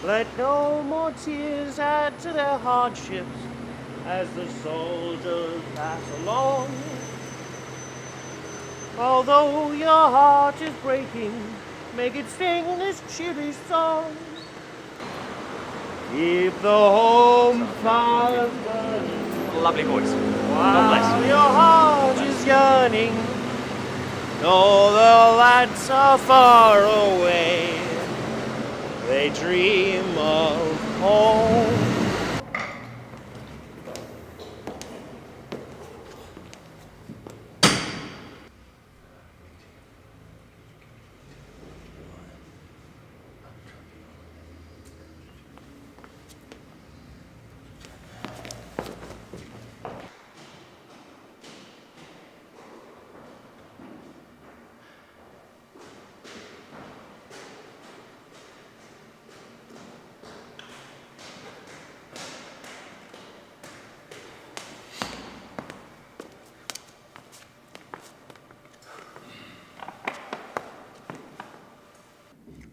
Let no more tears add to their hardships as the soldiers pass along. Although your heart is breaking, make it sing this cheery song. Keep the home fires burning. Lovely voice. While your heart is yearning, though the lads are far away, they dream of home.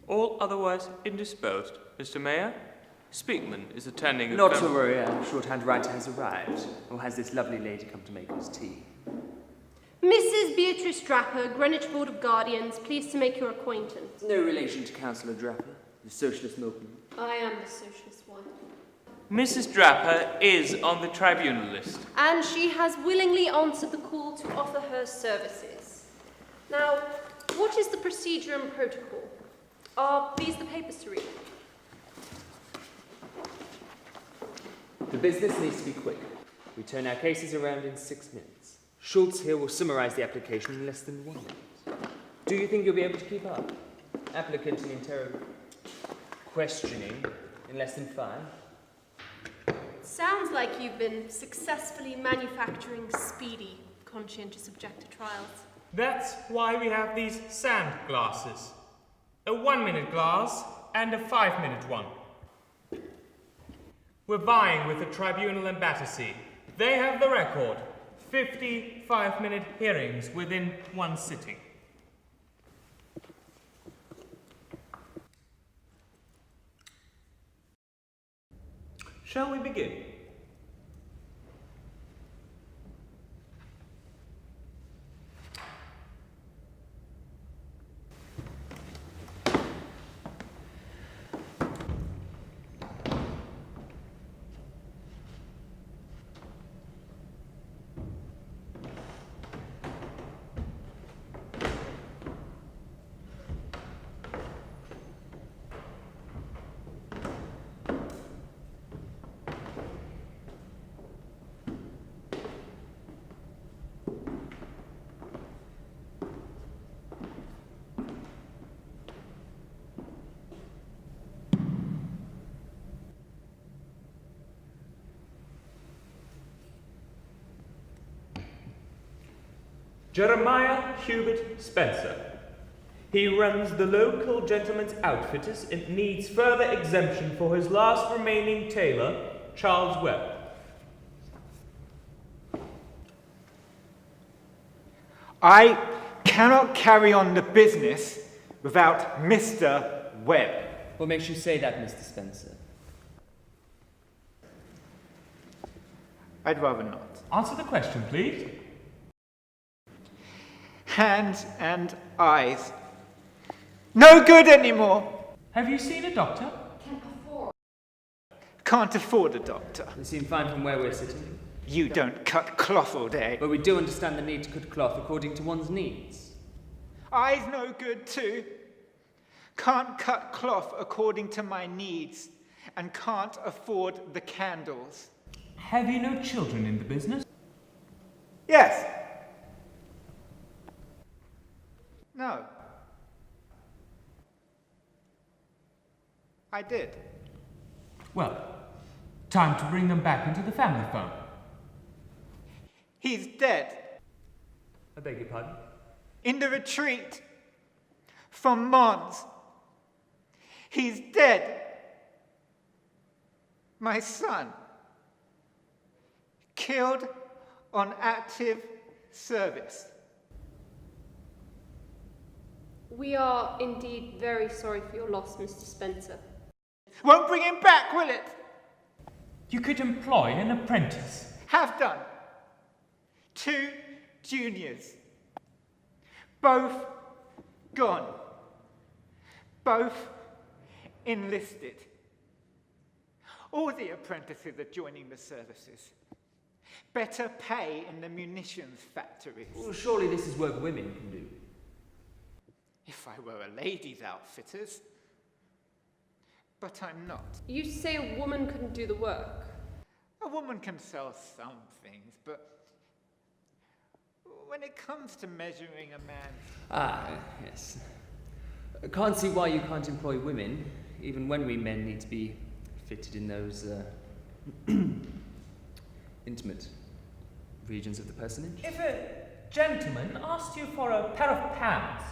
All otherwise indisposed, Mr. Mayor. Speakman is attending. Not to worry, our shorthand writer has arrived. Or has this lovely lady come to make us tea? Mrs. Beatrice Draper, Greenwich Board of Guardians, pleased to make your acquaintance. No relation to Councillor Draper, the socialist milkman. I am the socialist one. Mrs. Draper is on the tribunal list. And she has willingly answered the call to offer her services. Now, what is the procedure and protocol? Are these the papers to read? The business needs to be quick. We turn our cases around in 6 minutes. Schultz here will summarise the application in less than 1 minute. Do you think you'll be able to keep up? Applicant in interrogation. Questioning in less than 5. Sounds like you've been successfully manufacturing speedy, conscientious objector trials. That's why we have these sand glasses. A 1-minute glass and a 5-minute one. We're vying with the tribunal and Battersea. They have the record. 50 5-minute hearings within one sitting. Shall we begin? Jeremiah Hubert Spencer. He runs the local gentleman's outfitters and needs further exemption for his last remaining tailor, Charles Webb. I cannot carry on the business without Mr. Webb. What makes you say that, Mr. Spencer? I'd rather not. Answer the question, please. Hands and eyes. No good anymore. Have you seen a doctor? Can't afford a doctor. They seem fine from where we're sitting. You don't cut cloth all day. But we do understand the need to cut cloth according to one's needs. Eyes no good too. Can't cut cloth according to my needs and can't afford the candles. Have you no children in the business? Yes. No. I did. Well, time to bring them back into the family phone. He's dead. I beg your pardon? In the retreat from Mons. He's dead. My son. Killed on active service. We are indeed very sorry for your loss, Mr. Spencer. Won't bring him back, will it? You could employ an apprentice. Have done. 2 juniors. Both gone. Both enlisted. All the apprentices are joining the services. Better pay in the munitions factories. Well, surely this is work women can do. If I were a ladies' outfitters. But I'm not. You say a woman couldn't do the work. A woman can sell some things, but when it comes to measuring a man's... Ah, yes. I can't see why you can't employ women, even when we men need to be fitted in those intimate regions of the personage. If a gentleman asked you for a pair of pants,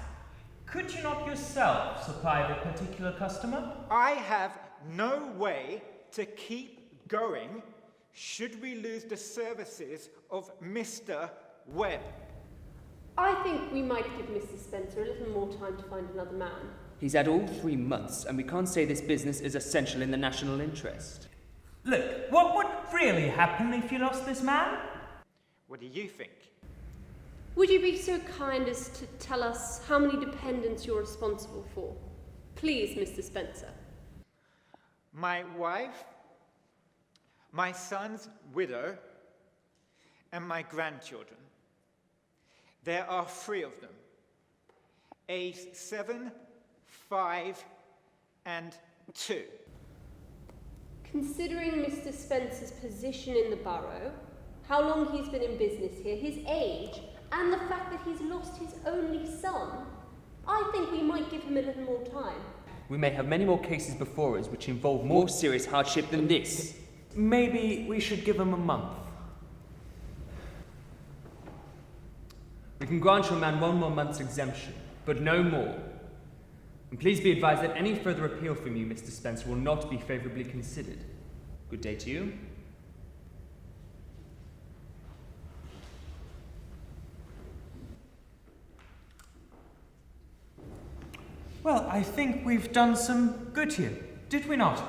could you not yourself supply the particular customer? I have no way to keep going should we lose the services of Mr. Webb. I think we might give Mr. Spencer a little more time to find another man. He's had all 3 months, and we can't say this business is essential in the national interest. Look, what would really happen if you lost this man? What do you think? Would you be so kind as to tell us how many dependents you're responsible for? Please, Mr. Spencer. My wife, my son's widow, and my grandchildren. There are 3 of them, aged 7, 5, and 2. Considering Mr. Spencer's position in the borough, how long he's been in business here, his age, and the fact that he's lost his only son, I think we might give him a little more time. We may have many more cases before us which involve more serious hardship than this. Maybe we should give him a month. We can grant your man 1 more month's exemption, but no more. And please be advised that any further appeal from you, Mr. Spencer, will not be favourably considered. Good day to you. Well, I think we've done some good here, did we not?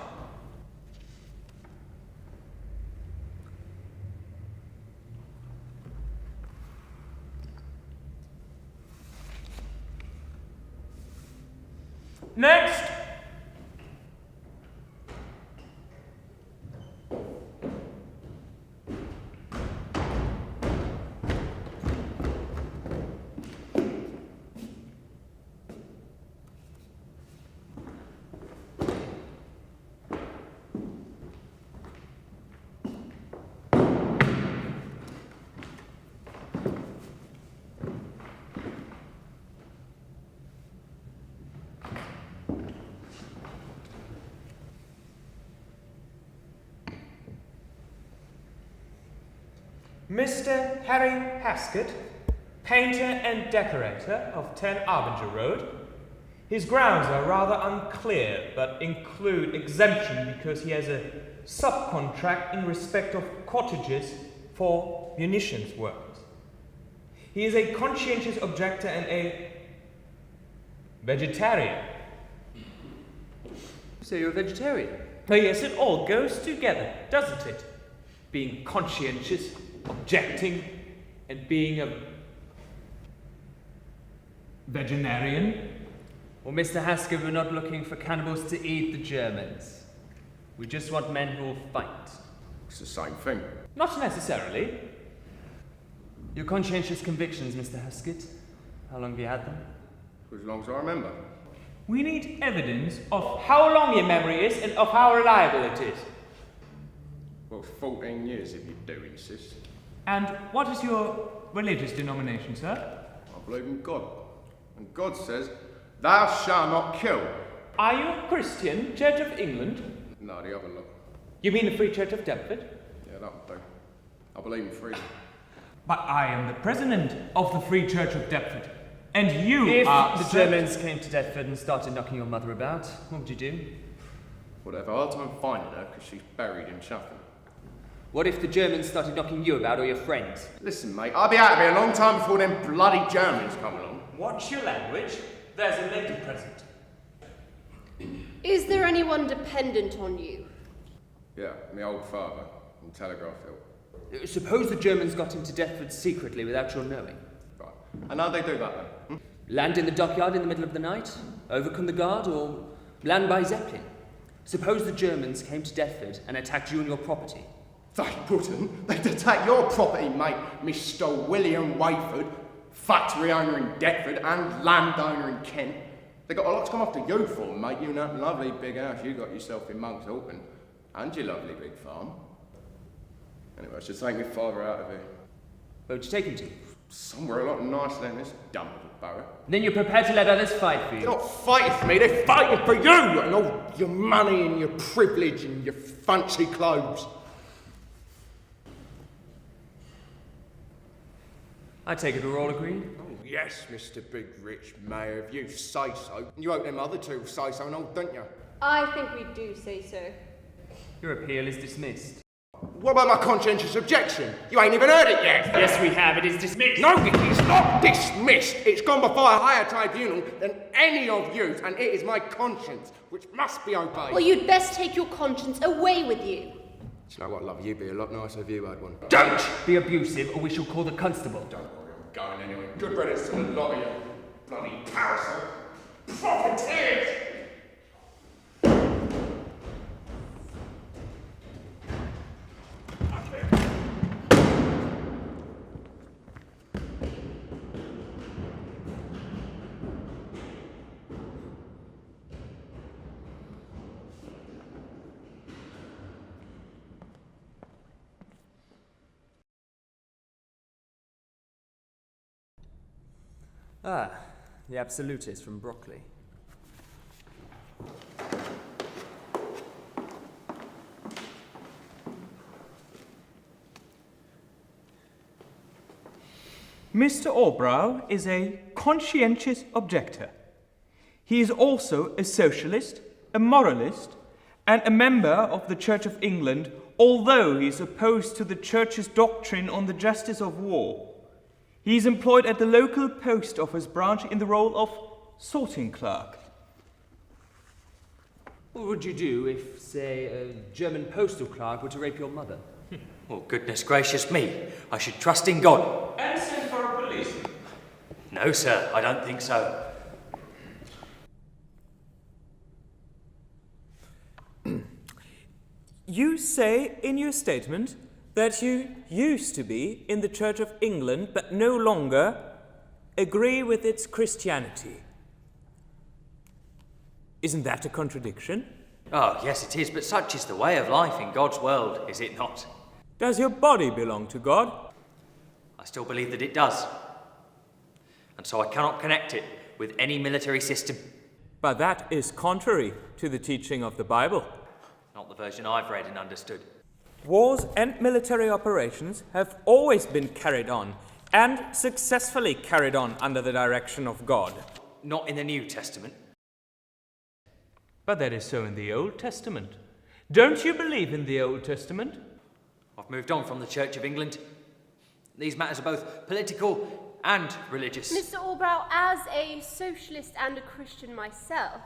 Next! Mr. Harry Haskett, painter and decorator of 10 Arbinger Road. His grounds are rather unclear, but include exemption because he has a subcontract in respect of cottages for munitions works. He is a conscientious objector and a vegetarian. So you're a vegetarian? Oh yes, it all goes together, doesn't it? Being conscientious, objecting, and being a vegetarian. Well, Mr. Haskell, we're not looking for cannibals to eat the Germans. We just want men who will fight. It's the same thing. Not necessarily. Your conscientious convictions, Mr. Haskett. How long have you had them? For as long as I remember. We need evidence of how long your memory is and of how reliable it is. Well, 14 years if you do insist. And what is your religious denomination, sir? I believe in God. And God says, thou shalt not kill. Are you a Christian, Church of England? No, the other lot. You mean the Free Church of Deptford? Yeah, that would do. I believe in freedom. But I am the president of the Free Church of Deptford. And you If are... the Germans came to Deptford and started knocking your mother about, what would you do? Whatever, I'll time finding her because she's buried in Chatham. What if the Germans started knocking you about or your friends? Listen, mate, I'll be out of here a long time before them bloody Germans come along. Watch your language. There's a lady present. Is there anyone dependent on you? Yeah, my old father in Telegraph Hill. Suppose the Germans got into Deptford secretly without your knowing. Right. And how'd they do that then? Land in the dockyard in the middle of the night? Overcome the guard? Or land by Zeppelin? Suppose the Germans came to Deptford and attacked you and your property. They wouldn't. They'd attack your property, mate, Mr. William Wayford, factory owner in Deptford and landowner in Kent. They got a lot to come after you for, mate. You know, lovely big house you got yourself in Monk's Alton, and your lovely big farm. Anyway, I should take my father out of here. Where would you take him to? Somewhere a lot nicer than this dump little borough. Then you're prepared to let others fight for you? They're not fighting for me, they're fighting for you! And all your money and your privilege and your fancy clothes. I take it we're all agreed? Oh, yes, Mr. Big Rich Mayor, if you say so. And you hope them other two will say so, and all, don't you? I think we do say so. Your appeal is dismissed. What about my conscientious objection? You ain't even heard it yet. Yes, we have. It is dismissed. No, it is not dismissed. It's gone before a higher tribunal than any of you, and it is my conscience, which must be obeyed. Well, you'd best take your conscience away with you. Do you know what, love? You'd be a lot nicer if you had one. Don't be abusive, or we shall call the constable. Don't worry, I'm going anyway. Good riddance to a lot of you bloody parasite profiteers! Ah, the absolutist from Brockley. Mr. Albrow is a conscientious objector. He is also a socialist, a moralist, and a member of the Church of England, although he is opposed to the Church's doctrine on the justice of war. He is employed at the local post office branch in the role of sorting clerk. What would you do if, say, a German postal clerk were to rape your mother? Oh, goodness gracious me. I should trust in God. And send for a policeman. No, sir, I don't think so. You say in your statement that you used to be in the Church of England, but no longer agree with its Christianity. Isn't that a contradiction? Oh, yes, it is, but such is the way of life in God's world, is it not? Does your body belong to God? I still believe that it does. And so I cannot connect it with any military system. But that is contrary to the teaching of the Bible. Not the version I've read and understood. Wars and military operations have always been carried on, and successfully carried on under the direction of God. Not in the New Testament. But that is so in the Old Testament. Don't you believe in the Old Testament? I've moved on from the Church of England. These matters are both political and religious. Mr. Albrow, as a socialist and a Christian myself,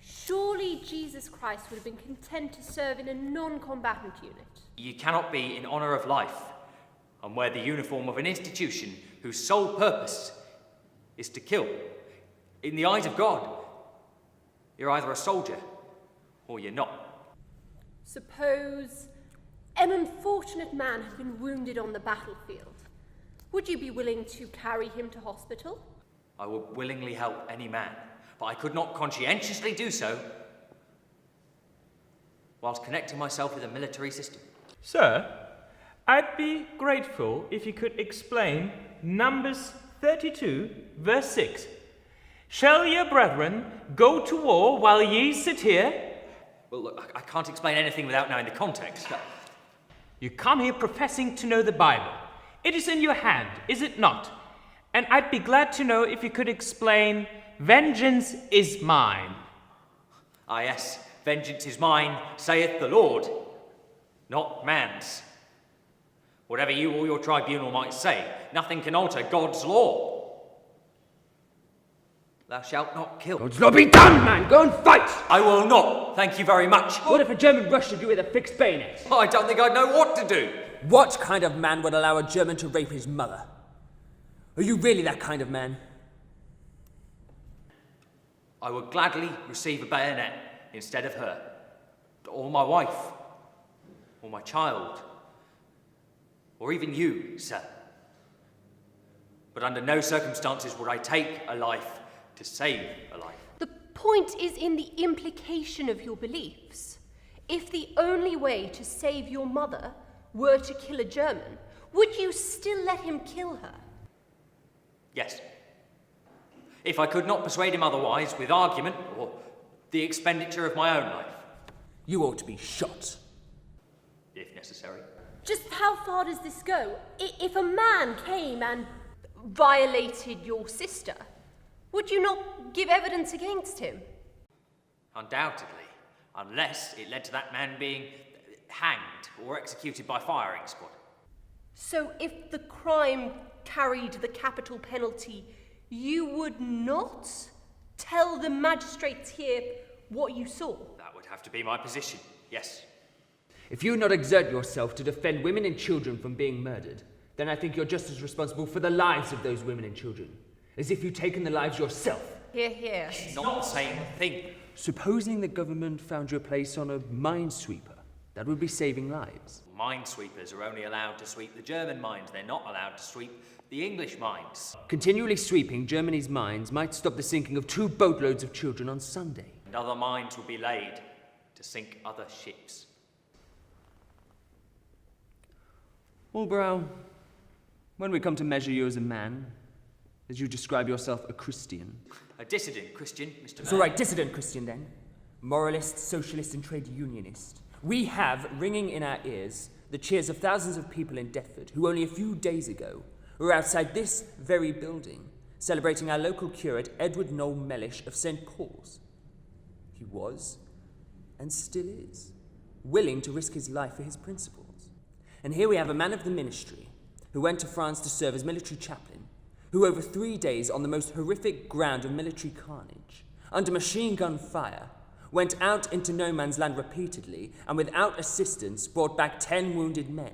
surely Jesus Christ would have been content to serve in a non-combatant unit. You cannot be in honour of life and wear the uniform of an institution whose sole purpose is to kill. In the eyes of God, you're either a soldier or you're not. Suppose an unfortunate man had been wounded on the battlefield. Would you be willing to carry him to hospital? I would willingly help any man, but I could not conscientiously do so whilst connecting myself with a military system. Sir, I'd be grateful if you could explain Numbers 32, verse 6. Shall your brethren go to war while ye sit here? Well, look, I can't explain anything without knowing the context. You come here professing to know the Bible. It is in your hand, is it not? And I'd be glad to know if you could explain, vengeance is mine. Ah, yes, vengeance is mine, saith the Lord, not man's. Whatever you or your tribunal might say, nothing can alter God's law. Thou shalt not kill. It's not be done, man! Go and fight! I will not, thank you very much. What if a German rushed at you with a fixed bayonet? I don't think I'd know what to do. What kind of man would allow a German to rape his mother? Are you really that kind of man? I would gladly receive a bayonet instead of her, or my wife, or my child, or even you, sir. But under no circumstances would I take a life to save a life. The point is in the implication of your beliefs. If the only way to save your mother were to kill a German, would you still let him kill her? Yes. If I could not persuade him otherwise with argument or the expenditure of my own life. You ought to be shot. If necessary. Just how far does this go? If a man came and violated your sister, would you not give evidence against him? Undoubtedly, unless it led to that man being hanged or executed by firing squad. So if the crime carried the capital penalty, you would not tell the magistrates here what you saw? That would have to be my position, yes. If you not exert yourself to defend women and children from being murdered, then I think you're just as responsible for the lives of those women and children as if you'd taken the lives yourself. Hear, hear. It's not the same thing. Supposing the government found you a place on a minesweeper, that would be saving lives. Minesweepers are only allowed to sweep the German mines. They're not allowed to sweep the English mines. Continually sweeping Germany's mines might stop the sinking of 2 boatloads of children on Sunday. And other mines will be laid to sink other ships. Allbrow, when we come to measure you as a man, as you describe yourself a Christian. A dissident Christian, Mr. It's all right, dissident Christian then. Moralist, socialist and trade unionist. We have, ringing in our ears, the cheers of thousands of people in Deptford who only a few days ago were outside this very building celebrating our local curate Edward Noel Mellish of St. Paul's. He was, and still is, willing to risk his life for his principles. And here we have a man of the ministry who went to France to serve as military chaplain, who over 3 days on the most horrific ground of military carnage, under machine gun fire, went out into no man's land repeatedly and without assistance brought back 10 wounded men.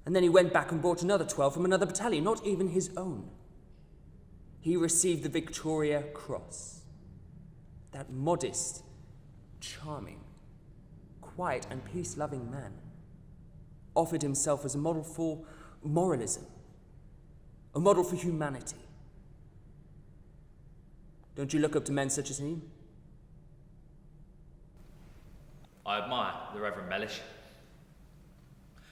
And then he went back and brought another 12 from another battalion, not even his own. He received the Victoria Cross. That modest, charming, quiet and peace-loving man offered himself as a model for moralism, a model for humanity. Don't you look up to men such as him? I admire the Reverend Mellish.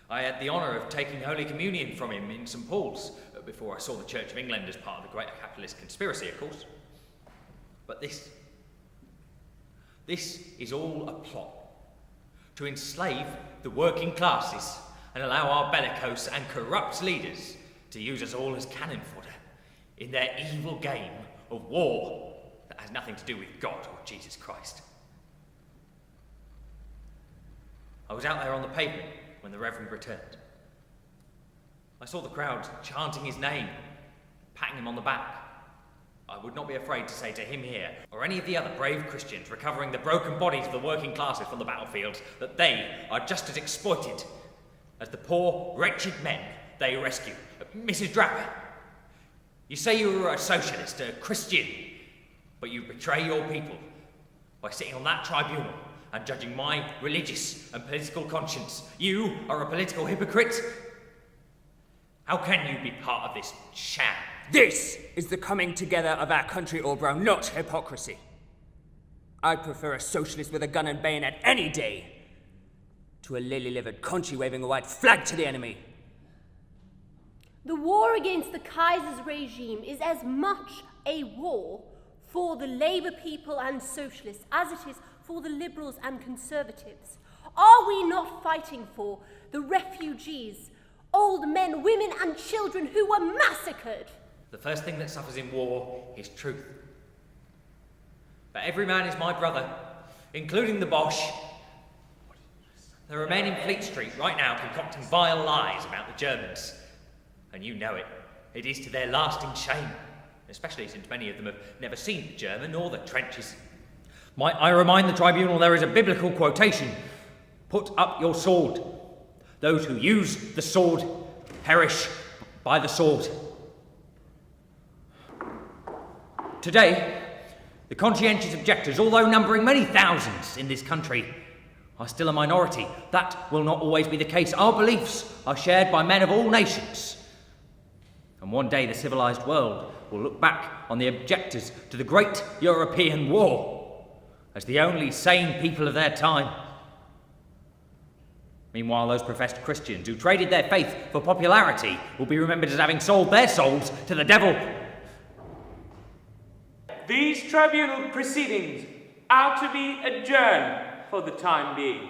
I had the honour of taking Holy Communion from him in St. Paul's before I saw the Church of England as part of the greater capitalist conspiracy, of course. But this is all a plot to enslave the working classes and allow our bellicose and corrupt leaders to use us all as cannon fodder in their evil game of war that has nothing to do with God or Jesus Christ. I was out there on the pavement when the Reverend returned. I saw the crowd chanting his name, patting him on the back. I would not be afraid to say to him here, or any of the other brave Christians recovering the broken bodies of the working classes from the battlefields, that they are just as exploited as the poor, wretched men they rescue. Mrs. Draper, you say you are a socialist, a Christian, but you betray your people by sitting on that tribunal and judging my religious and political conscience. You are a political hypocrite. How can you be part of this sham? This is the coming together of our country, Allbrow, not hypocrisy. I'd prefer a socialist with a gun and bayonet any day to a lily-livered conchi waving a white flag to the enemy. The war against the Kaiser's regime is as much a war for the Labour people and socialists as it is for the liberals and conservatives. Are we not fighting for the refugees, old men, women and children who were massacred? The first thing that suffers in war is truth. But every man is my brother, including the Boche. There are men in Fleet Street right now concocting vile lies about the Germans. And you know it. It is to their lasting shame. especially since many of them have never seen the German or the trenches. Might I remind the tribunal there is a biblical quotation, "Put up your sword. Those who use the sword perish by the sword." Today, the conscientious objectors, although numbering many thousands in this country, are still a minority. That will not always be the case. Our beliefs are shared by men of all nations. And one day the civilized world will look back on the objectors to the great European war as the only sane people of their time. Meanwhile, those professed Christians who traded their faith for popularity will be remembered as having sold their souls to the devil. These tribunal proceedings are to be adjourned for the time being.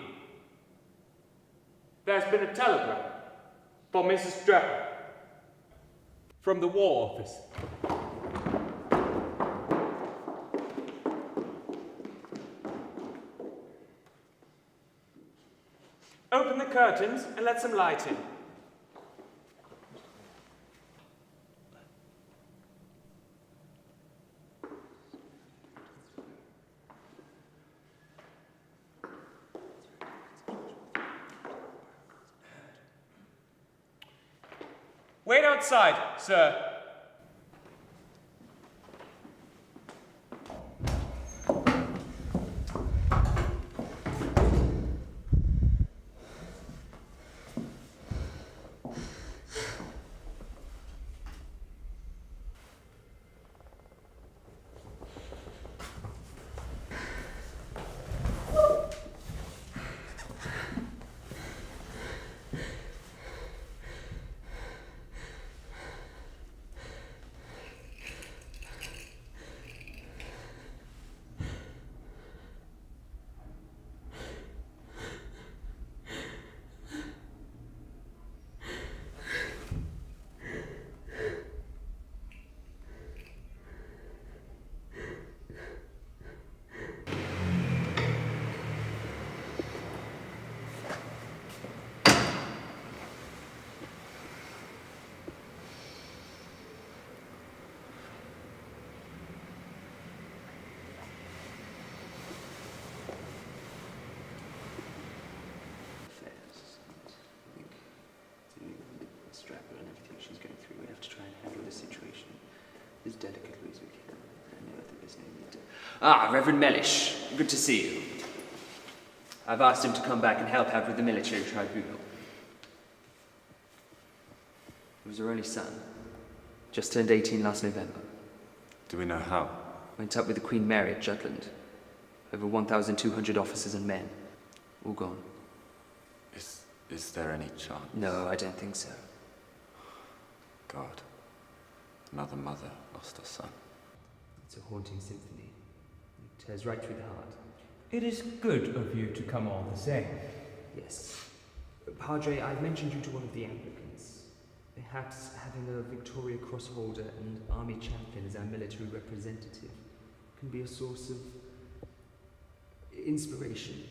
There's been a telegram for Mrs. Draper from the War Office. Open the curtains and let some light in. Wait outside, sir. As delicately as we can. I know that there's no need to... Ah, Reverend Mellish. Good to see you. I've asked him to come back and help out with the military tribunal. He was our only son. Just turned 18 last November. Do we know how? Went up with the Queen Mary at Jutland. Over 1,200 officers and men. All gone. Is there any chance? No, I don't think so. God. Another mother lost her son. It's a haunting symphony. It tears right through the heart. It is good of you to come all the same. Yes. Padre, I've mentioned you to one of the applicants. Perhaps having a Victoria Cross holder and army chaplain as our military representative can be a source of inspiration.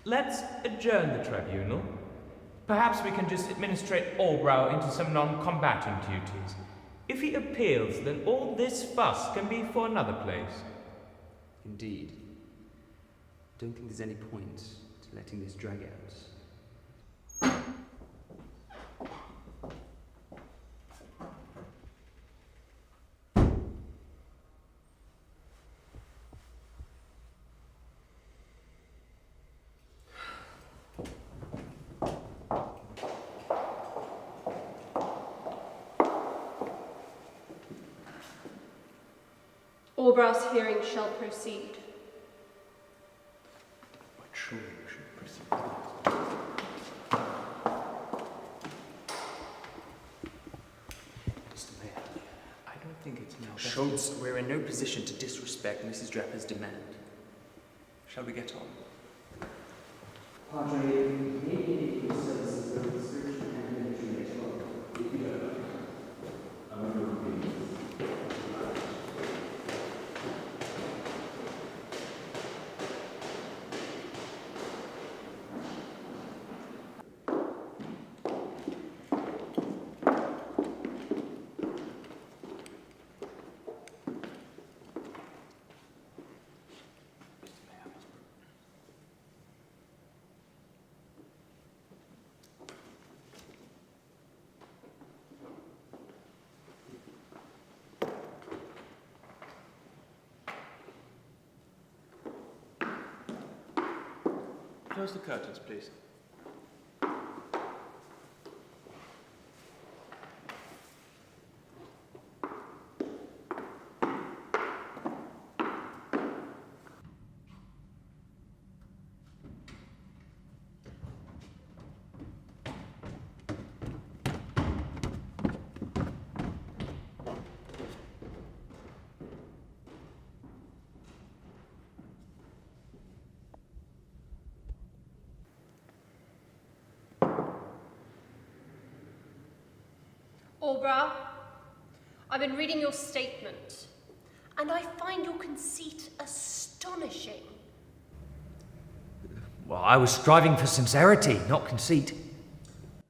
Let's adjourn the tribunal. Perhaps we can just administrate Allbrow into some non-combatant duties. If he appeals, then all this fuss can be for another place. Indeed. Don't think there's any point to letting this drag out. Allbrow's hearing shall proceed. But surely you should proceed. Mr. Mayor, I don't think it's now best. Schultz, we're in no position to disrespect Mrs. Draper's demand. Shall we get on? Padre, maybe your services both spiritual and military as well. If you don't. close the curtains, please. Orbrow, I've been reading your statement, and I find your conceit astonishing. Well, I was striving for sincerity, not conceit.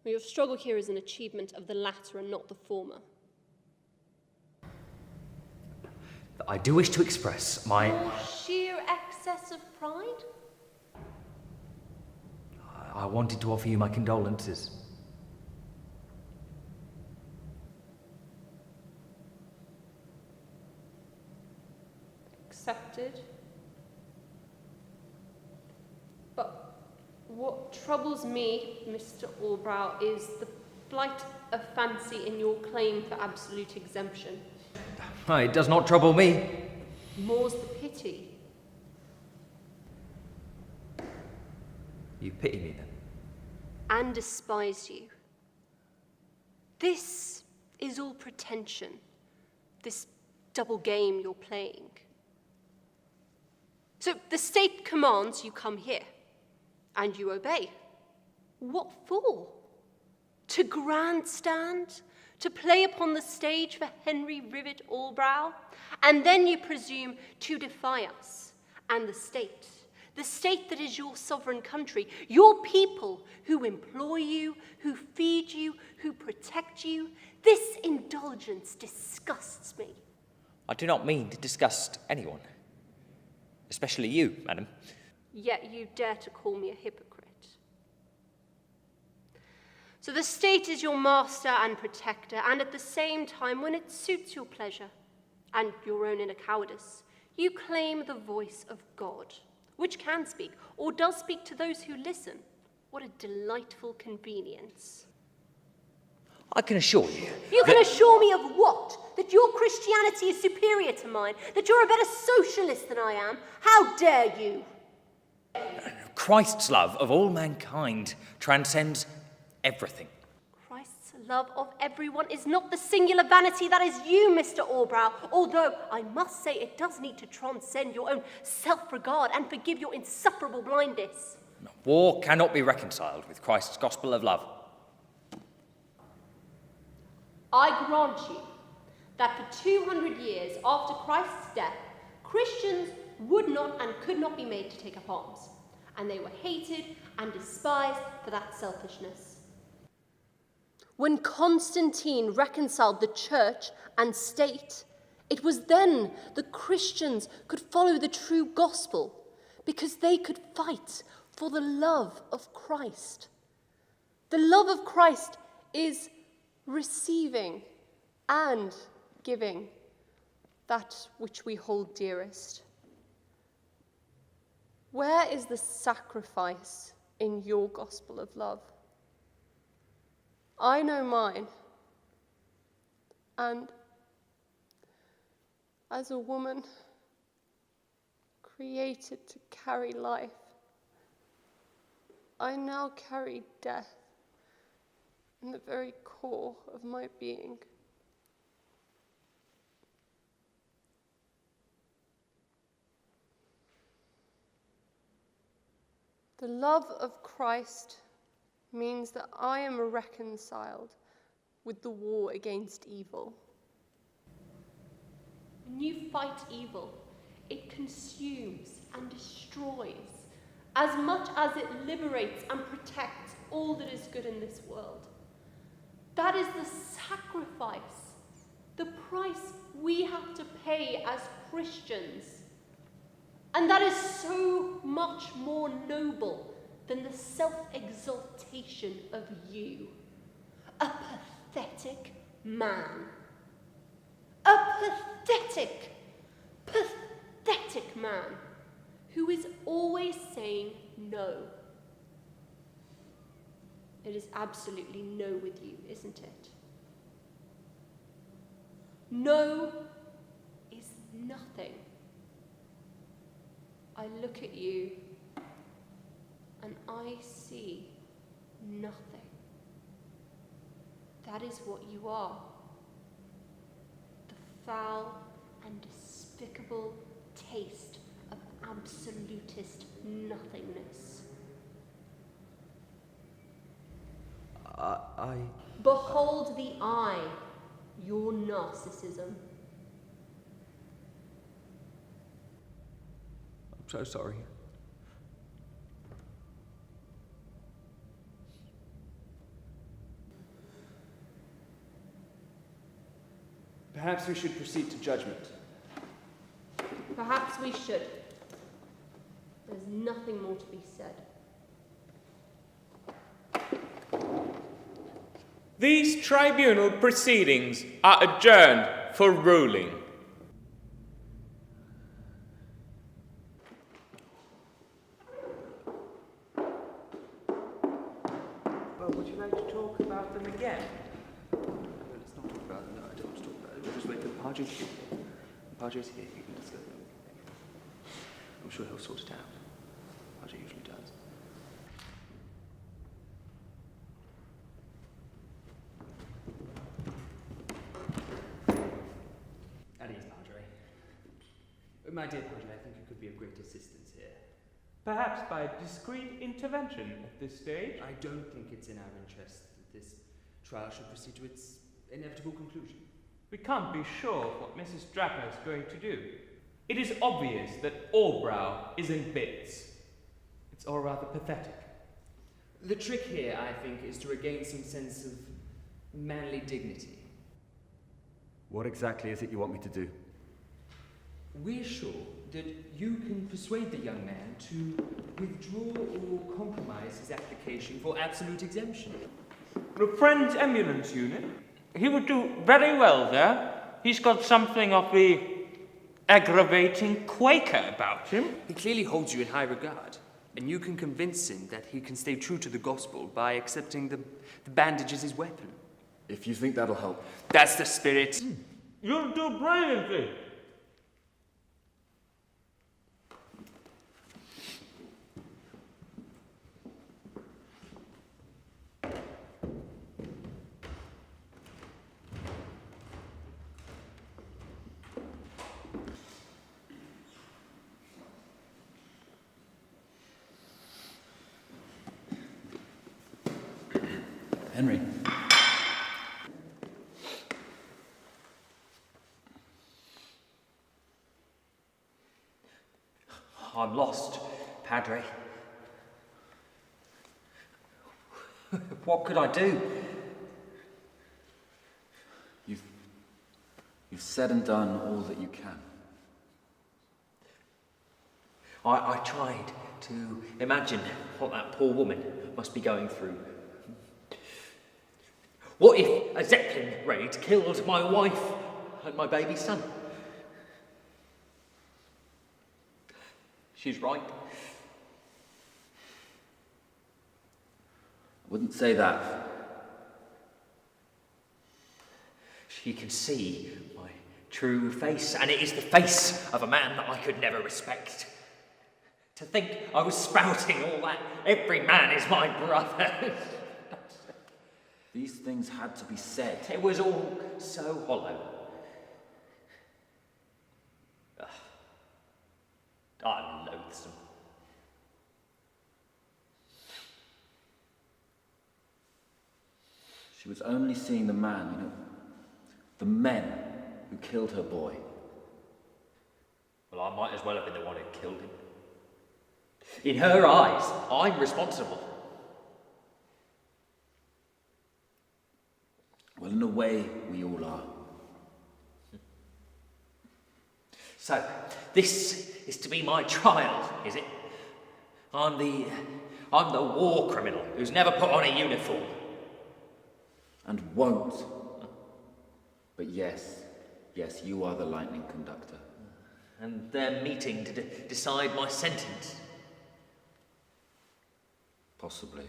Your struggle here is an achievement of the latter and not the former. I do wish to express my... Your sheer excess of pride? I wanted to offer you my condolences. Accepted. But what troubles me, Mr. Orbrow, is the flight of fancy in your claim for absolute exemption. It does not trouble me. More's the pity. You pity me, then? And despise you. This is all pretension, this double game you're playing. So the state commands you come here, and you obey. What for? To grandstand? To play upon the stage for Henry Rivet Allbrow? And then you presume to defy us and the state that is your sovereign country, your people who employ you, who feed you, who protect you. This indulgence disgusts me. I do not mean to disgust anyone. Especially you, madam. Yet you dare to call me a hypocrite. So the state is your master and protector, and at the same time, when it suits your pleasure, and your own inner cowardice, you claim the voice of God, which can speak, or does speak to those who listen. What a delightful convenience. I can assure you... You can assure me of what? That your Christianity is superior to mine? That you're a better socialist than I am? How dare you? Christ's love of all mankind transcends everything. Christ's love of everyone is not the singular vanity that is you, Mr. Orbrow, although I must say it does need to transcend your own self-regard and forgive your insufferable blindness. War cannot be reconciled with Christ's gospel of love. I grant you that for 200 years after Christ's death, Christians would not and could not be made to take up arms, and they were hated and despised for that selfishness. When Constantine reconciled the church and state, it was then the Christians could follow the true gospel, because they could fight for the love of Christ. The love of Christ is receiving and giving that which we hold dearest. Where is the sacrifice in your gospel of love? I know mine, and as a woman created to carry life, I now carry death in the very core of my being. The love of Christ means that I am reconciled with the war against evil. When you fight evil, it consumes and destroys as much as it liberates and protects all that is good in this world. That is the sacrifice, the price we have to pay as Christians. And that is so much more noble than the self-exaltation of you. A pathetic man. A pathetic man who is always saying no It is absolutely no with you, isn't it? No is nothing. I look at you and I see nothing. That is what you are. The foul and despicable taste of absolutist nothingness. Behold the eye, your narcissism. I'm so sorry. Perhaps we should proceed to judgment. Perhaps we should. There's nothing more to be said. These tribunal proceedings are adjourned for ruling. Well, would you like to talk about them again? Let's not talk about it. No, I don't want to talk about it. We'll just wait for Padre's here. Padre's here. You can discuss it. I'm sure he'll sort it out. Padre usually does. At ease, Padre. My dear Padre, I think you could be of great assistance here. Perhaps by discreet intervention at this stage. I don't think it's in our interest that this trial should proceed to its inevitable conclusion. We can't be sure what Mrs. Draper is going to do. It is obvious that Allbrow is in bits. It's all rather pathetic. The trick here, I think, is to regain some sense of manly dignity. What exactly is it you want me to do? We're sure that you can persuade the young man to withdraw or compromise his application for absolute exemption. The Friends Ambulance Unit? He would do very well there. He's got something of the aggravating Quaker about him. He clearly holds you in high regard, and you can convince him that he can stay true to the gospel by accepting the bandage as his weapon. If you think that'll help. That's the spirit. You'll do brilliantly. Henry. I'm lost, Padre. What could I do? You've said and done all that you can. I tried to imagine what that poor woman must be going through. What if a Zeppelin raid killed my wife and my baby son? She's right. I wouldn't say that. She can see my true face, and it is the face of a man that I could never respect. To think I was spouting all that, every man is my brother. These things had to be said. It was all so hollow. Ugh. I'm loathsome. She was only seeing the man, the men who killed her boy. Well, I might as well have been the one who killed him. In her eyes, I'm responsible. Well, in a way, we all are. So, this is to be my trial, is it? I'm the war criminal who's never put on a uniform. And won't. But yes, you are the lightning conductor. And they're meeting to decide my sentence. Possibly.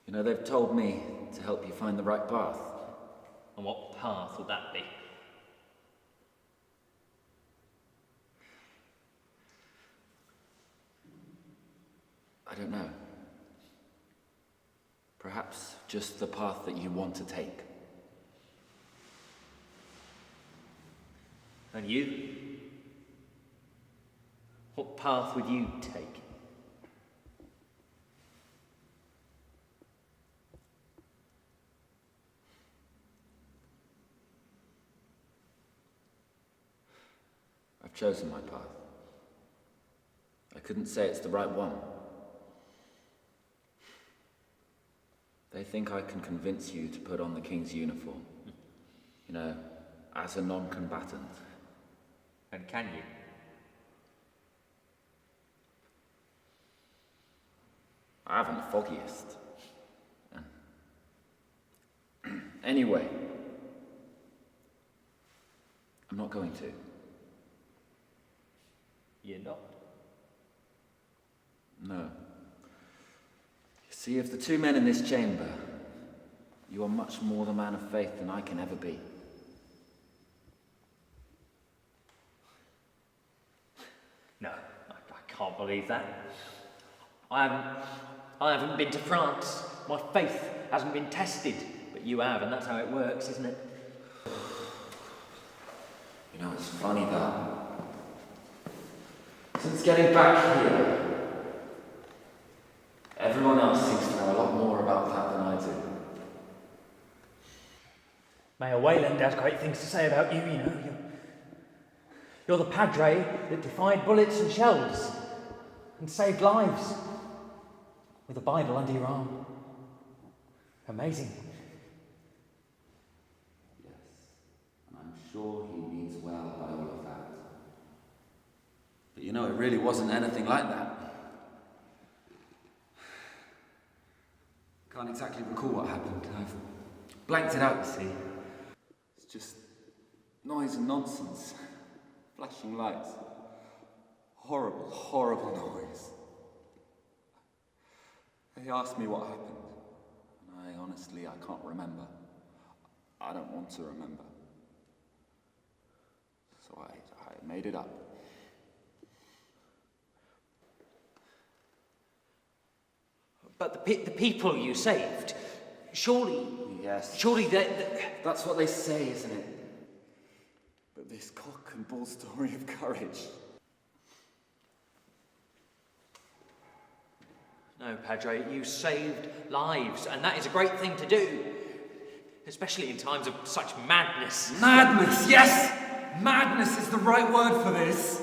You know, they've told me to help you find the right path. And what path would that be? I don't know. Perhaps just the path that you want to take. And you? What path would you take? I've chosen my path. I couldn't say it's the right one. They think I can convince you to put on the King's uniform. You know, as a non-combatant. And can you? I haven't the foggiest. Anyway, I'm not going to. You're not? No. You see, of the two men in this chamber, you are much more the man of faith than I can ever be. No, I can't believe that. I haven't been to France. My faith hasn't been tested. But you have, and that's how it works, isn't it? You know, it's funny that since getting back here, everyone else seems to know a lot more about that than I do. Mayor Wayland has great things to say about you, you know. You're the padre that defied bullets and shells and saved lives with a Bible under your arm. Amazing. Yes, and I'm sure he means well by all of that. But you know, it really wasn't anything like that. Can't exactly recall what happened. I've blanked it out, you see. It's just noise and nonsense. Flashing lights. Horrible, horrible noise. They asked me what happened, and I can't remember. I don't want to remember. So I made it up. But the people you saved, surely... Yes. Surely That's what they say, isn't it? But this cock and bull story of courage... No, Padre, you saved lives, and that is a great thing to do. Especially in times of such madness. Madness, yes! Madness is the right word for this.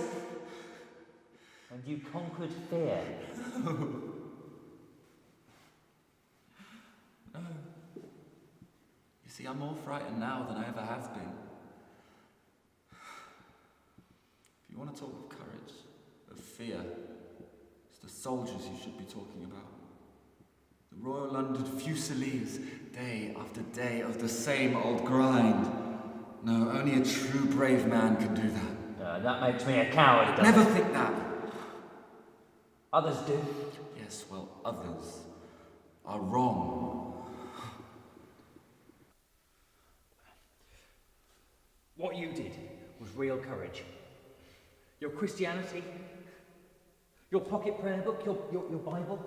And you conquered fear. No. You see, I'm more frightened now than I ever have been. If you want to talk of courage, of fear, it's the soldiers you should be talking about. The Royal London Fusiliers, day after day of the same old grind. No, only a true brave man can do that. That makes me a coward, doesn't Never it? think that. Others do. Yes, well, others are wrong. What you did was real courage. Your Christianity, your pocket prayer book, your Bible.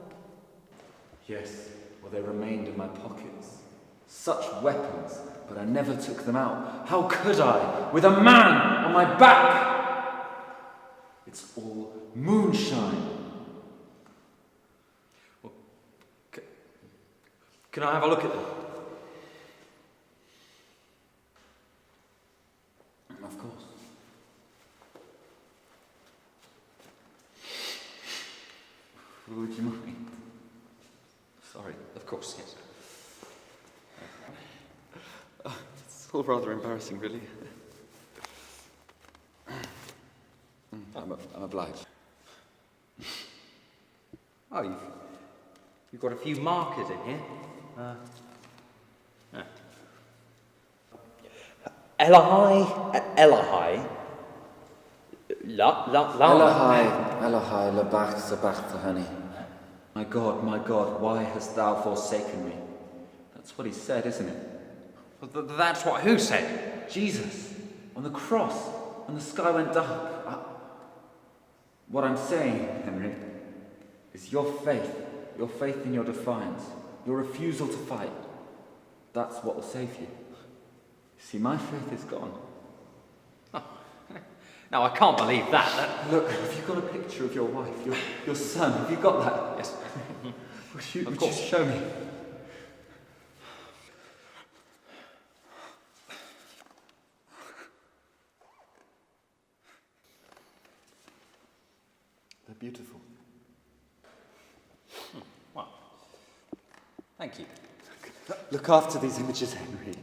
Yes, well, they remained in my pockets. Such weapons, but I never took them out. How could I, with a man on my back? It's all moonshine. Well, can I have a look at them? Of course. Would you mind? Sorry, of course, yes. It's all rather embarrassing, really. I'm obliged. Oh, you've got a few markers in here. Elahai. Elahai, lebach, sabach, honey. my God, why hast thou forsaken me? That's what he said, isn't it? That's what who said? Jesus, on the cross, when the sky went dark. What I'm saying, Henry, is your faith in your defiance, your refusal to fight, that's what will save you. See, my faith is gone. Now, I can't believe that. Look, have you got a picture of your wife, your son? Have you got that? Yes. Would you show me? They're beautiful. Well, thank you. Look after these images, Henry.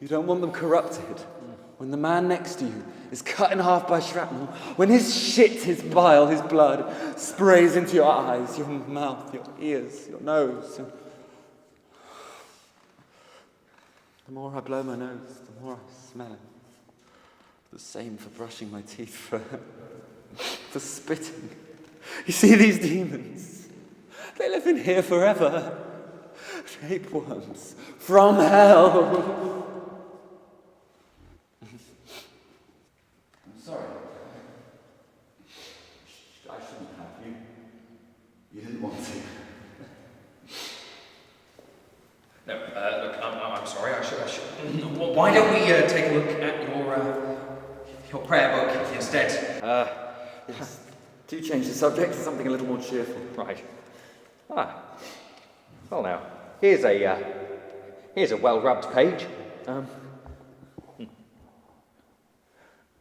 You don't want them corrupted. When the man next to you is cut in half by shrapnel, when his shit, his bile, his blood sprays into your eyes, your mouth, your ears, your nose. The more I blow my nose, the more I smell it. The same for brushing my teeth, for spitting. You see these demons? They live in here forever. Tapeworms from hell. I'm sorry. I shouldn't have you. You didn't want to. No, look, I'm sorry. I should. Why don't we take a look at your prayer book instead? Yes. Do change the subject to something a little more cheerful. Right. Well now, here's a well-rubbed page.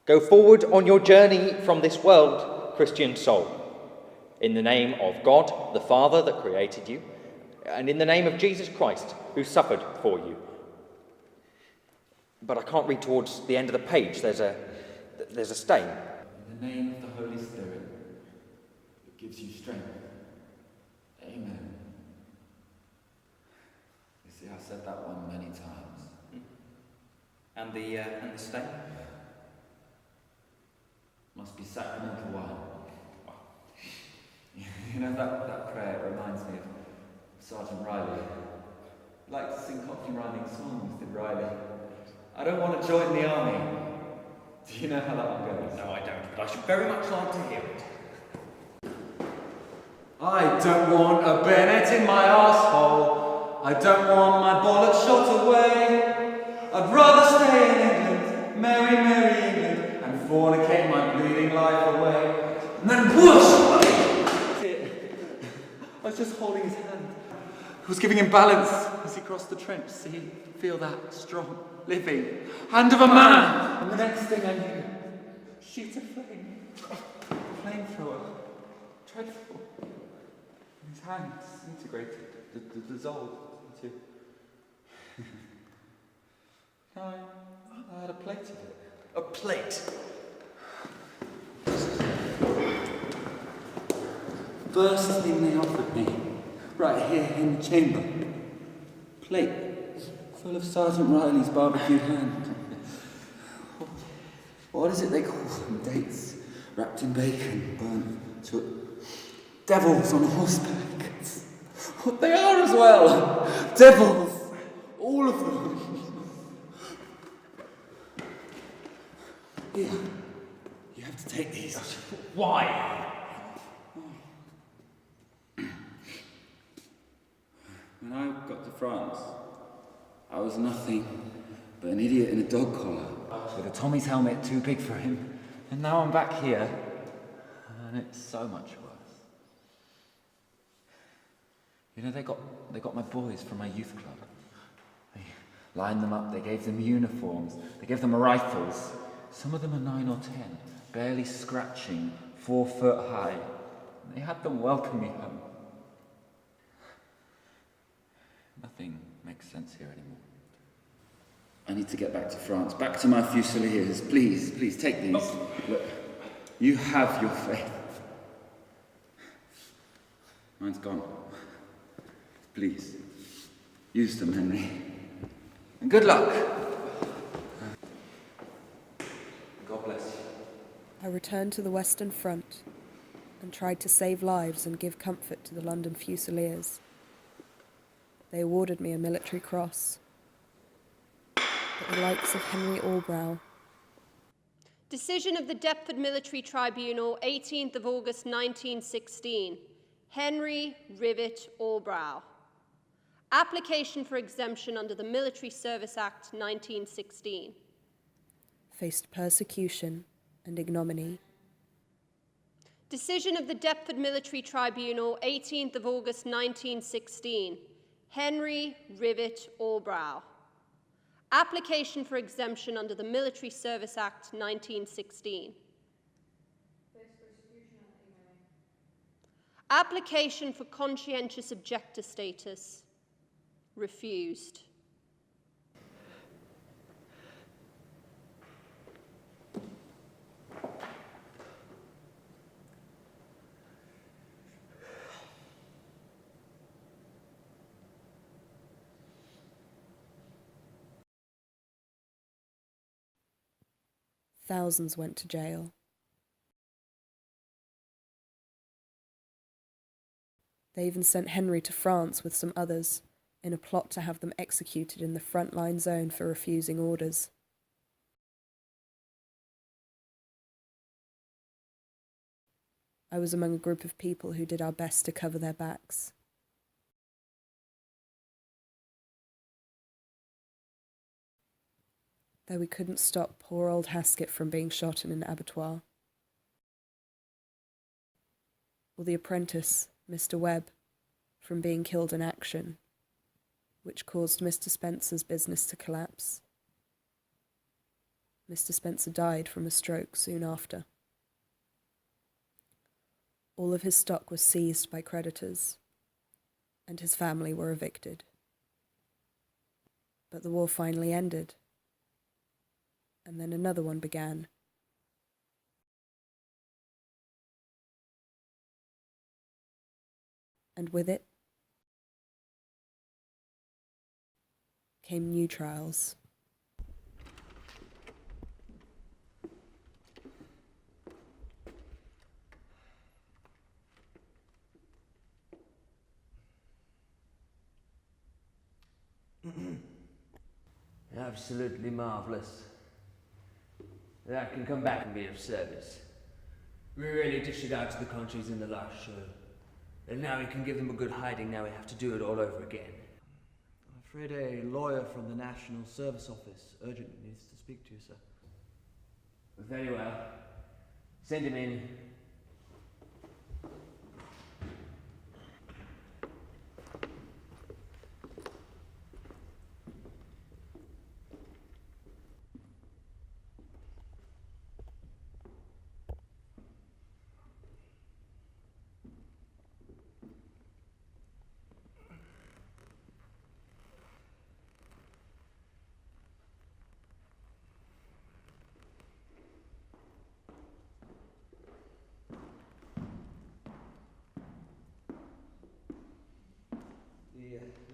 Go forward on your journey from this world, Christian soul, in the name of God, the Father that created you, and in the name of Jesus Christ, who suffered for you. But I can't read towards the end of the page. There's a stain. In the name of the Holy Spirit, that gives you strength. Amen. You see, I've said that one many times. And the stain? Must be sacramental wine. You know, that prayer reminds me of Sergeant Riley. I'd like to sing Cockney rhyming songs, did Riley. I don't want to join the army. Do you know how that one goes? No, I don't, but I should very much like to hear it. I don't want a bayonet in my arsehole. I don't want my bollock shot away. I'd rather stay in England, merry, merry England, and fornicate my bleeding life away. And then whoosh! I was just holding his hand. I was giving him balance as he crossed the trench. See, feel that strong, living hand of a man. And the next thing I knew, sheet of flame, flamethrower, dreadful. And his hands integrated, dissolved into. I had a plate of it. A plate? First thing they offered me, right here in the chamber. Plate full of Sergeant Riley's barbecued hand. What is it they call them? Dates wrapped in bacon, burnt to it. Devils on horseback. What they are as well. Devils. All of them. Here. You have to take these. Why? When I got to France, I was nothing but an idiot in a dog collar, with a Tommy's helmet too big for him. And now I'm back here, and it's so much worse. You know, they got my boys from my youth club. They lined them up, they gave them uniforms, they gave them rifles. Some of them are 9 or 10, barely scratching, 4 foot high. They had them welcome me home. Nothing makes sense here anymore. I need to get back to France, back to my Fusiliers. Please, please, take these. Oh. Look, you have your faith. Mine's gone. Please, use them, Henry. And good luck. God bless you. I returned to the Western Front. and tried to save lives and give comfort to the London Fusiliers. They awarded me a military cross. But the likes of Henry Albrow. Decision of the Deptford Military Tribunal, 18th of August 1916. Henry Rivet Albrow. Application for exemption under the Military Service Act 1916. Faced persecution and ignominy. Decision of the Deptford Military Tribunal, 18th of August 1916. Henry Rivet Albrow. Application for exemption under the Military Service Act 1916. Application for conscientious objector status. Refused. Thousands went to jail. They even sent Henry to France with some others in a plot to have them executed in the front-line zone for refusing orders. I was among a group of people who did our best to cover their backs. Though we couldn't stop poor old Haskett from being shot in an abattoir. Or the apprentice, Mr. Webb, from being killed in action, which caused Mr. Spencer's business to collapse. Mr. Spencer died from a stroke soon after. All of his stock was seized by creditors, and his family were evicted. But the war finally ended, and then another one began. And with it came new trials. Absolutely marvellous. That can come back and be of service. We really dished it out to the countries in the last show. And now we can give them a good hiding, now we have to do it all over again. I'm afraid a lawyer from the National Service Office urgently needs to speak to you, sir. Very well. Send him in.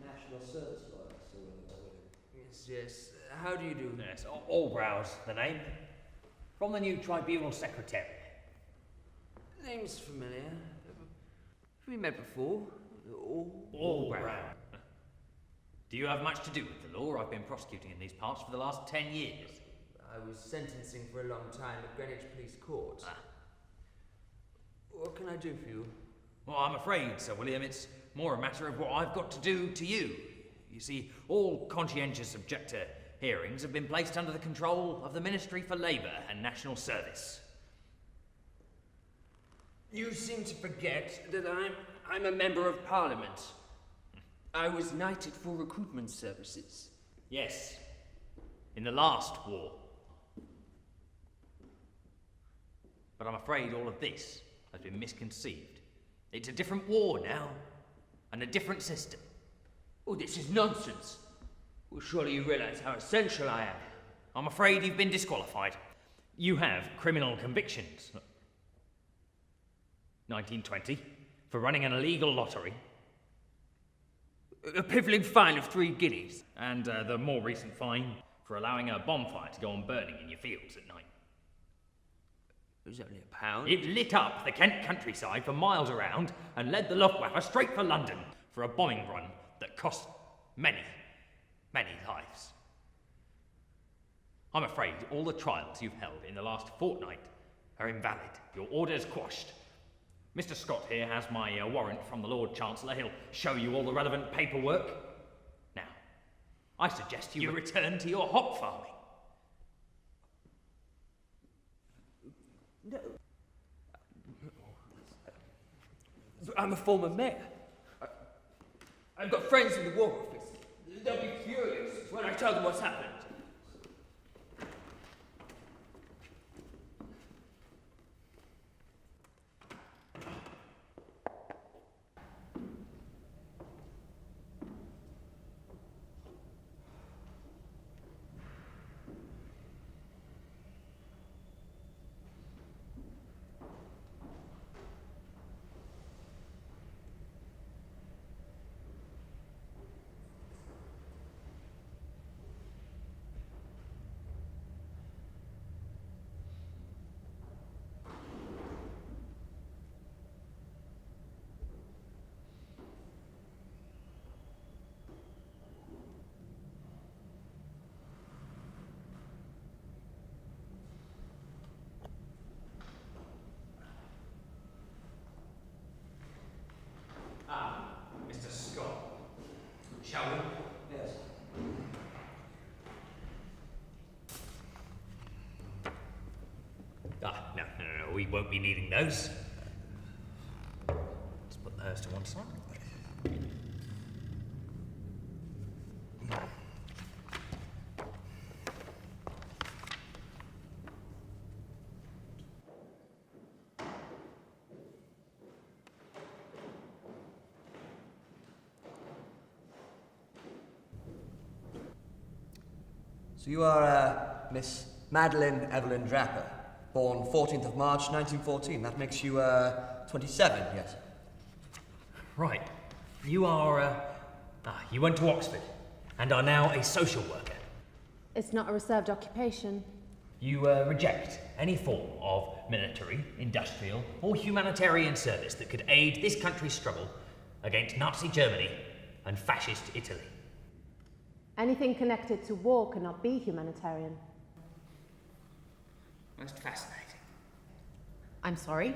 National Service lawyer, Sir William. Yes. How do you do? Yes, Albrow's the name. From the new tribunal secretary. Name's familiar. Have we met before? Albrow. Do you have much to do with the law I've been prosecuting in these parts for the last 10 years? I was sentencing for a long time at Greenwich Police Court. What can I do for you? Well, I'm afraid, Sir William, it's more a matter of what I've got to do to you. You see, all conscientious objector hearings have been placed under the control of the Ministry for Labour and National Service. You seem to forget that I'm a member of Parliament. I was knighted for recruitment services. Yes, in the last war. But I'm afraid all of this has been misconceived. It's a different war now, and a different system. Oh, this is nonsense. Well, surely you realise how essential I am. I'm afraid you've been disqualified. You have criminal convictions. 1920, for running an illegal lottery. A piffling fine of 3 guineas. And the more recent fine for allowing a bonfire to go on burning in your fields at night. It was only £1. It lit up the Kent countryside for miles around and led the Luftwaffe straight for London for a bombing run that cost many, many lives. I'm afraid all the trials you've held in the last fortnight are invalid. Your orders quashed. Mr. Scott here has my warrant from the Lord Chancellor. He'll show you all the relevant paperwork. Now, I suggest you return to your hop farming. No. I'm a former mayor. I've got friends in the War Office. They'll be furious when I tell them what's happened. Mr. Scott, shall we? Yes. No, we won't be needing those. Let's put those to one side. So you are Miss Madeline Evelyn Draper, born 14th of March 1914. That makes you 27, yes? Right. You are, you went to Oxford and are now a social worker. It's not a reserved occupation. You reject any form of military, industrial, or humanitarian service that could aid this country's struggle against Nazi Germany and fascist Italy. Anything connected to war cannot be humanitarian. Most fascinating. I'm sorry?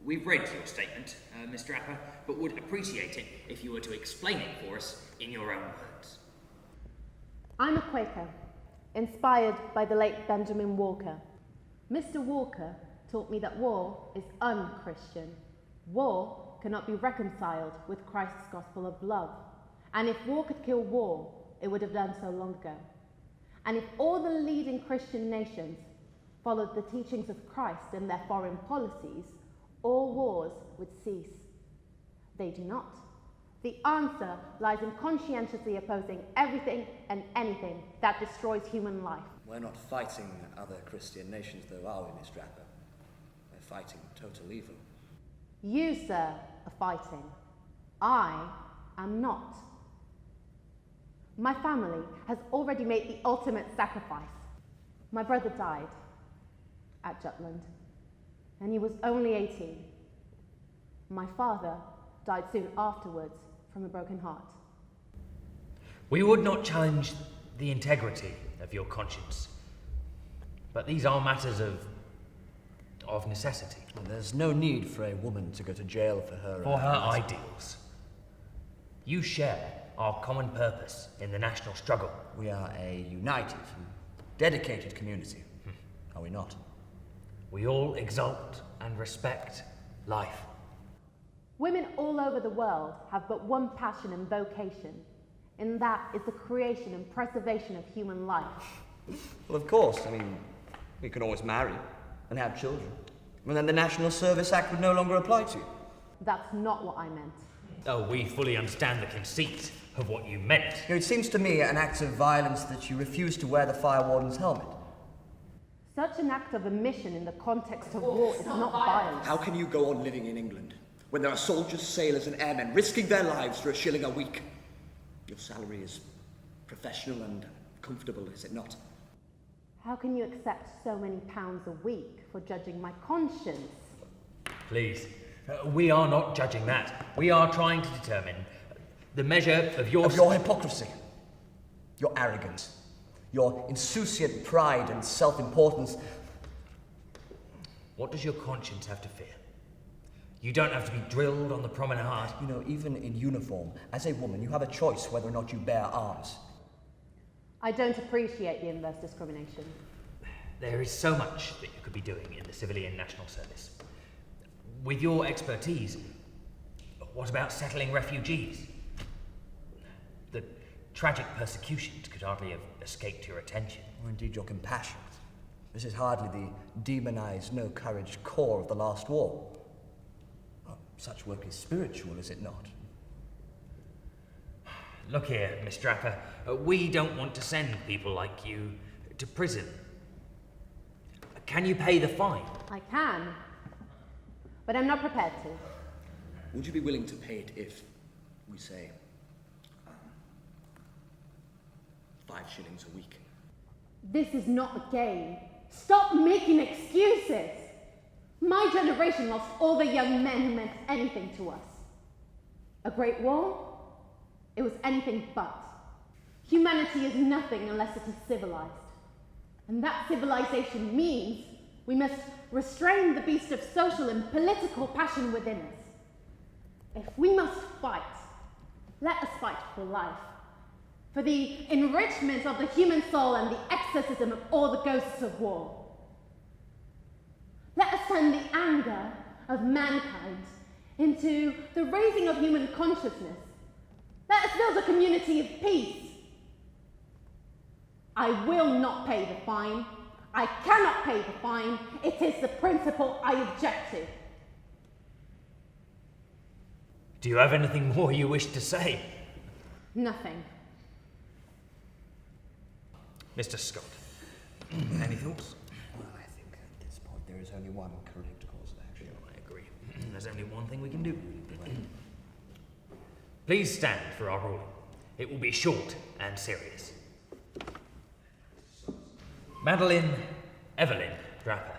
We've read your statement, Mr. Rapper, but would appreciate it if you were to explain it for us in your own words. I'm a Quaker, inspired by the late Benjamin Walker. Mr. Walker taught me that war is un-Christian. War cannot be reconciled with Christ's gospel of love. And if war could kill war, it would have done so long ago. And if all the leading Christian nations followed the teachings of Christ in their foreign policies, all wars would cease. They do not. The answer lies in conscientiously opposing everything and anything that destroys human life. We're not fighting other Christian nations, though, are we, Miss Draper? We're fighting total evil. You, sir, are fighting. I am not. My family has already made the ultimate sacrifice. My brother died at Jutland, and he was only 18. My father died soon afterwards from a broken heart. We would not challenge the integrity of your conscience, but these are matters of necessity. Well, there's no need for a woman to go to jail for her... For her ideals. You share our common purpose in the national struggle. We are a united and dedicated community, are we not? We all exalt and respect life. Women all over the world have but one passion and vocation, and that is the creation and preservation of human life. Well, of course. I mean, we can always marry and have children. And then the National Service Act would no longer apply to you. That's not what I meant. Oh, we fully understand the conceit of what you meant. You know, it seems to me an act of violence that you refuse to wear the fire warden's helmet. Such an act of omission in the context of war is not violence. How can you go on living in England when there are soldiers, sailors and airmen risking their lives for £1 a week? Your salary is professional and comfortable, is it not? How can you accept so many pounds a week for judging my conscience? Please, we are not judging that. We are trying to determine the measure of your... Of your hypocrisy, your arrogance, your insouciant pride and self-importance. What does your conscience have to fear? You don't have to be drilled on the promenade. You know, even in uniform, as a woman, you have a choice whether or not you bear arms. I don't appreciate the inverse discrimination. There is so much that you could be doing in the civilian national service. With your expertise, what about settling refugees? The tragic persecutions could hardly have escaped your attention. Or indeed your compassion. This is hardly the demonized, no-courage core of the last war. Such work is spiritual, is it not? Look here, Miss Draper. We don't want to send people like you to prison. Can you pay the fine? I can, but I'm not prepared to. Would you be willing to pay it if, we say, 5 shillings a week? This is not a game. Stop making excuses. My generation lost all the young men who meant anything to us. A great war? It was anything but. Humanity is nothing unless it is civilized. And that civilization means we must restrain the beast of social and political passion within us. If we must fight, let us fight for life, for the enrichment of the human soul and the exorcism of all the ghosts of war. Let us turn the anger of mankind into the raising of human consciousness. Let us build a community of peace. I will not pay the fine. I cannot pay the fine. It is the principle I object to. Do you have anything more you wish to say? Nothing. Mr. Scott, any thoughts? Well, I think at this point there is only one correct course of action. I agree. There's only one thing we can do. Please stand for our ruling. It will be short and serious. Madeline Evelyn Draper,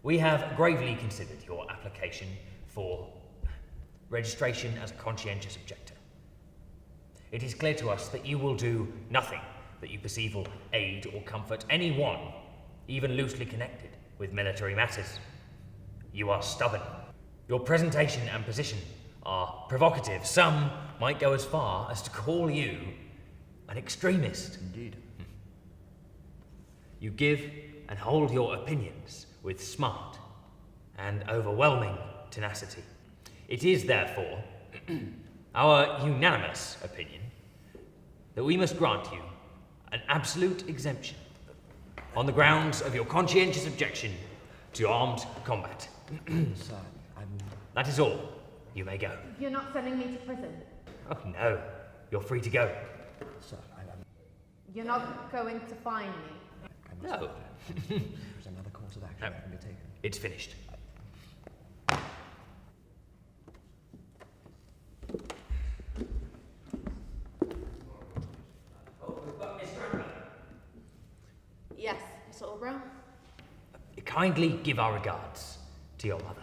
we have gravely considered your application for registration as a conscientious objector. It is clear to us that you will do nothing that you perceive will aid or comfort anyone, even loosely connected with military matters. You are stubborn. Your presentation and position are provocative. Some might go as far as to call you an extremist. Indeed. You give and hold your opinions with smart and overwhelming tenacity. It is, therefore, our unanimous opinion that we must grant you an absolute exemption on the grounds of your conscientious objection to armed combat. Sir, That is all. You may go. You're not sending me to prison. Oh, no. You're free to go. Sir, You're not going to find me. No. There's another course of action that can be taken. It's finished. Yes, Miss Albrow? Kindly give our regards to your mother.